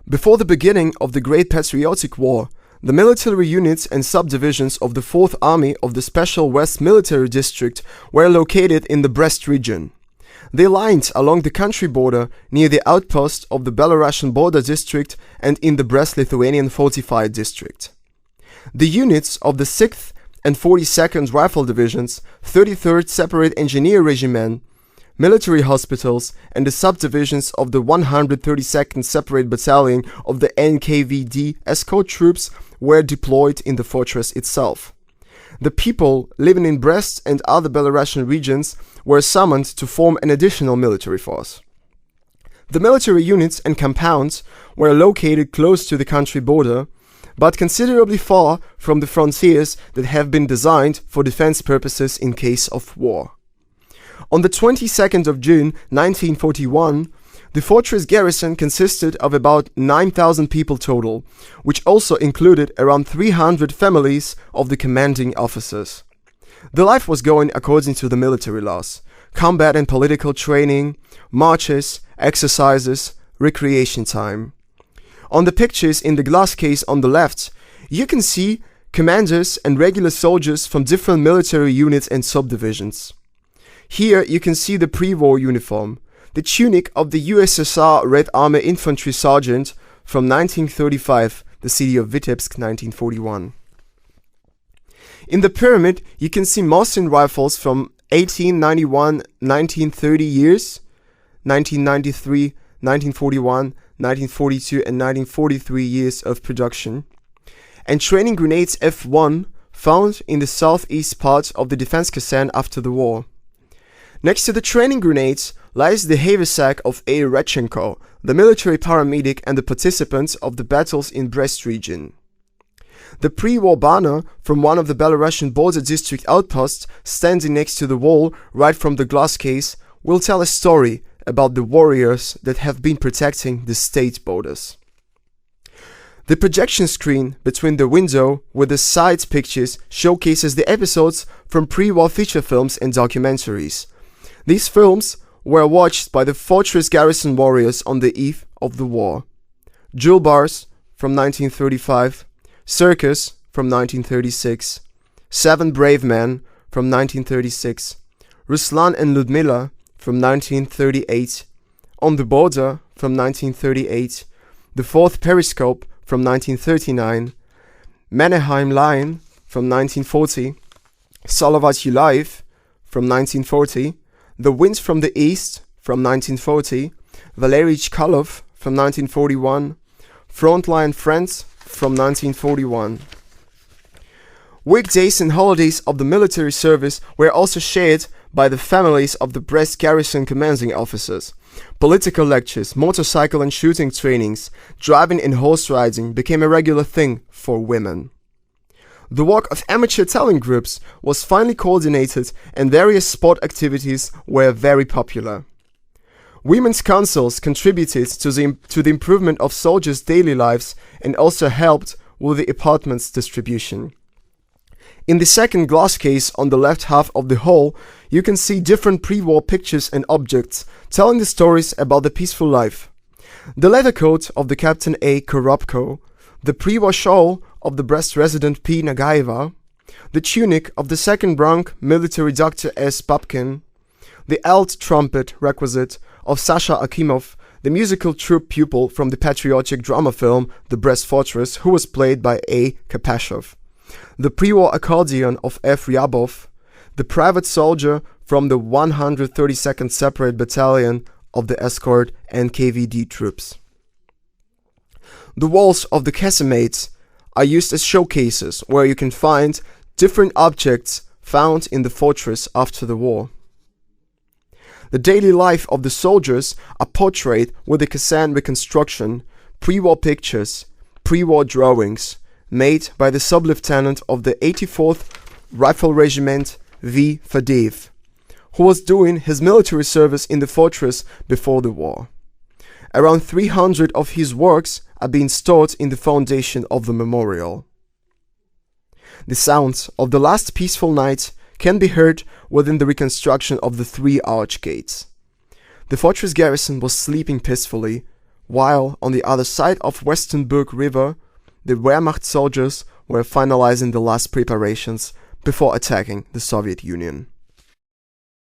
Before the beginning of the Great Patriotic War, the military units and subdivisions of the 4th Army of the Special West Military District were located in the Brest region. They lined along the country border near the outpost of the Belarusian border district and in the Brest-Lithuanian fortified district. The units of the 6th and 42nd Rifle Divisions, 33rd Separate Engineer Regiment, military hospitals, and the subdivisions of the 132nd Separate Battalion of the NKVD escort troops were deployed in the fortress itself. The people living in Brest and other Belarusian regions were summoned to form an additional military force. The military units and compounds were located close to the country border, but considerably far from the frontiers that have been designed for defense purposes in case of war. On the 22nd of June 1941, the fortress garrison consisted of about 9,000 people total, which also included around 300 families of the commanding officers. The life was going according to the military laws: combat and political training, marches, exercises, recreation time. On the pictures in the glass case on the left, you can see commanders and regular soldiers from different military units and subdivisions. Here you can see the pre-war uniform, the tunic of the USSR Red Army Infantry Sergeant from 1935, the city of Vitebsk, 1941. In the pyramid you can see Mosin rifles from 1891-1930 years, 1993, 1941, 1942 and 1943 years of production, and training grenades F1 found in the southeast part of the defense caserne after the war. Next to the training grenades lies the haversack of A. Redchenko, the military paramedic and the participant of the battles in Brest region. The pre-war banner from one of the Belarusian border district outposts standing next to the wall right from the glass case will tell a story about the warriors that have been protecting the state borders. The projection screen between the window with the side pictures showcases the episodes from pre-war feature films and documentaries. These films were watched by the fortress garrison warriors on the eve of the war. Jewel Bars from 1935, Circus from 1936, Seven Brave Men from 1936, Ruslan and Ludmila from 1938, On the Border from 1938, The Fourth Periscope from 1939, Mannerheim Line from 1940, Salavat Yulive from 1940, The Winds from the East from 1940, Valery Chkalov from 1941, Frontline Friends from 1941. Weekdays and holidays of the military service were also shared by the families of the Brest garrison commanding officers. Political lectures, motorcycle and shooting trainings, driving and horse riding became a regular thing for women. The work of amateur talent groups was finely coordinated and various sport activities were very popular. Women's councils contributed to the improvement of soldiers' daily lives and also helped with the apartments distribution. In the second glass case on the left half of the hall, you can see different pre-war pictures and objects telling the stories about the peaceful life. The leather coat of the Captain A. Korobko, the pre-war shawl of the Brest resident P. Nagaeva, the tunic of the second rank military Dr. S. Babkin, the alt trumpet requisite of Sasha Akimov, the musical troupe pupil from the patriotic drama film The Brest Fortress, who was played by A. Kapashov, the pre-war accordion of F. Ryabov, the private soldier from the 132nd Separate Battalion of the escort NKVD troops. The walls of the casemates are used as showcases where you can find different objects found in the fortress after the war. The daily life of the soldiers are portrayed with the caserne reconstruction, pre-war pictures, pre-war drawings made by the sub-lieutenant of the 84th Rifle Regiment V. Fadeev, who was doing his military service in the fortress before the war. Around 300 of his works are being stored in the foundation of the memorial. The sounds of the last peaceful night can be heard within the reconstruction of the three arch gates. The fortress garrison was sleeping peacefully while on the other side of Westenburg River, the Wehrmacht soldiers were finalizing the last preparations before attacking the Soviet Union.